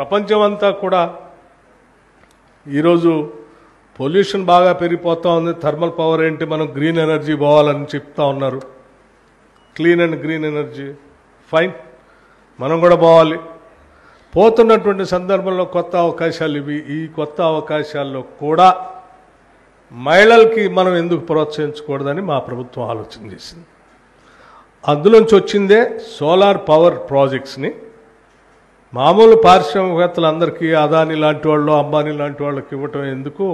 ప్రపంచమంతా కూడా ఈరోజు పొల్యూషన్ బాగా పెరిగిపోతూ ఉంది. థర్మల్ పవర్ ఏంటి, మనం గ్రీన్ ఎనర్జీ పోవాలని చెప్తా ఉన్నారు. Clean and green energy fine, మనం కూడా పోవాలి. పోతున్నటువంటి సందర్భంలో కొత్త అవకాశాలు ఇవి. ఈ కొత్త అవకాశాల్లో కూడా మహిళలకి మనం ఎందుకు ప్రోత్సహించకూడదని మా ప్రభుత్వం ఆలోచన చేసింది. అందులోంచి వచ్చిందే సోలార్ పవర్ ప్రాజెక్ట్స్ని మామూలు పారిశ్రామికవేత్తలందరికీ అదాని లాంటి వాళ్ళు, అంబానీ లాంటి వాళ్ళకి ఇవ్వటం ఎందుకు,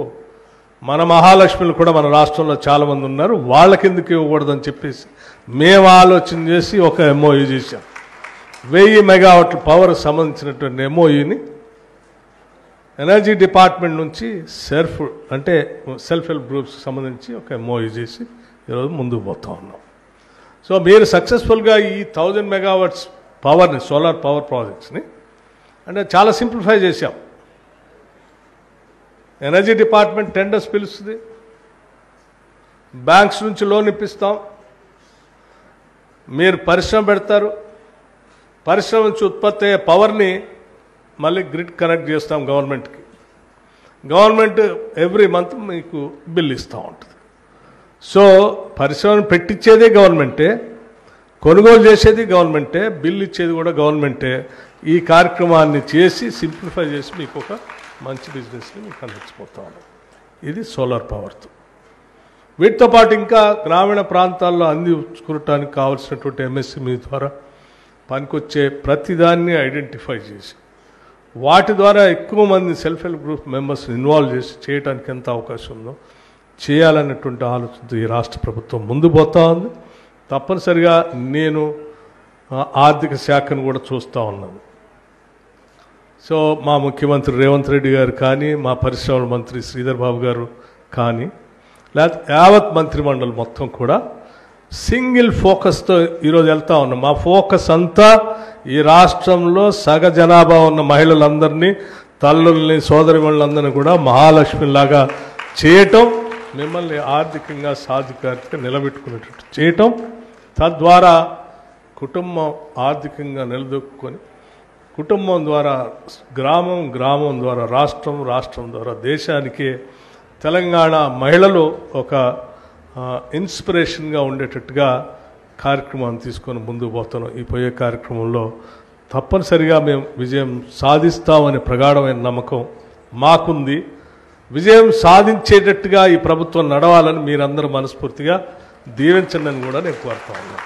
మన మహాలక్ష్మిలు కూడా మన రాష్ట్రంలో చాలామంది ఉన్నారు, వాళ్ళకి ఎందుకు ఇవ్వకూడదని చెప్పేసి మేము ఆలోచన చేసి ఒక ఎంఓయూ చేశాం. 1000 మెగావాట్ల పవర్ సంబంధించినటువంటి ఎంఓయూని ఎనర్జీ డిపార్ట్మెంట్ నుంచి సెల్ఫ్ హెల్ప్ గ్రూప్స్కి సంబంధించి ఒక ఎంఓయూ చేసి ఈరోజు ముందుకు పోతా ఉన్నాం. సో మీరు సక్సెస్ఫుల్గా ఈ 1000 మెగావాట్స్ పవర్ని, సోలార్ పవర్ ప్రాజెక్ట్స్ని అంటే చాలా సింప్లిఫై చేశాం. ఎనర్జీ డిపార్ట్మెంట్ టెండర్స్ పిలుస్తుంది, బ్యాంక్స్ నుంచి లోన్ ఇప్పిస్తాం, మీరు పరిశ్రమ పెడతారు, పరిశ్రమ నుంచి ఉత్పత్తి అయ్యే పవర్ని మళ్ళీ గ్రిడ్ కనెక్ట్ చేస్తాం గవర్నమెంట్కి. గవర్నమెంట్ ఎవ్రీ మంత్ మీకు బిల్ ఇస్తూ ఉంటుంది. సో పరిశ్రమను పెట్టించేదే గవర్నమెంటే, కొనుగోలు చేసేది గవర్నమెంటే, బిల్ ఇచ్చేది కూడా గవర్నమెంటే. ఈ కార్యక్రమాన్ని చేసి సింప్లిఫై చేసి మీకు ఒక మంచి బిజినెస్ని మీకు అందించిపోతాను. ఇది సోలార్ పవర్తో. వీటితో పాటు ఇంకా గ్రామీణ ప్రాంతాల్లో అందించుకోవటానికి కావాల్సినటువంటి ఎంఎస్ఎంఈ ద్వారా పనికొచ్చే ప్రతిదాన్ని ఐడెంటిఫై చేసి వాటి ద్వారా ఎక్కువ మంది self help group members involve చేసి చేయడానికి ఎంత అవకాశం ఉందో చేయాలన్నటువంటి ఆలోచనతో ఈ రాష్ట్ర ప్రభుత్వం ముందు పోతా ఉంది. తప్పనిసరిగా నేను ఆర్థిక శాఖను కూడా చూస్తూ ఉన్నాను. సో మా ముఖ్యమంత్రి రేవంత్ రెడ్డి గారు కానీ, మా పరిశ్రమల మంత్రి శ్రీధర్ బాబు గారు కానీ, లేకపోతే యావత్ మంత్రిమండలి మొత్తం కూడా సింగిల్ ఫోకస్తో ఈరోజు వెళ్తా ఉన్నాం. మా ఫోకస్ అంతా ఈ రాష్ట్రంలో సగ జనాభా ఉన్న మహిళలందరినీ, తల్లుల్ని, సోదరిమణులందరినీ కూడా మహాలక్ష్మిలాగా చేయటం, మిమ్మల్ని ఆర్థికంగా సాధికారిక నిలబెట్టుకునేటట్టు చేయటం, తద్వారా కుటుంబం ఆర్థికంగా నిలదొక్కుని కుటుంబం ద్వారా గ్రామం, గ్రామం ద్వారా రాష్ట్రం, రాష్ట్రం ద్వారా దేశానికి తెలంగాణ మహిళలు ఒక ఇన్స్పిరేషన్గా ఉండేటట్టుగా కార్యక్రమాన్ని తీసుకొని ముందుకు పోతున్నాం. ఈ పోయే కార్యక్రమంలో తప్పనిసరిగా మేము విజయం సాధిస్తామనే ప్రగాఢమైన నమ్మకం మాకుంది. విజయం సాధించేటట్టుగా ఈ ప్రభుత్వం నడవాలని మీరందరూ మనస్ఫూర్తిగా దీవించండి అని కూడా నేను కోరుతా ఉన్నాను.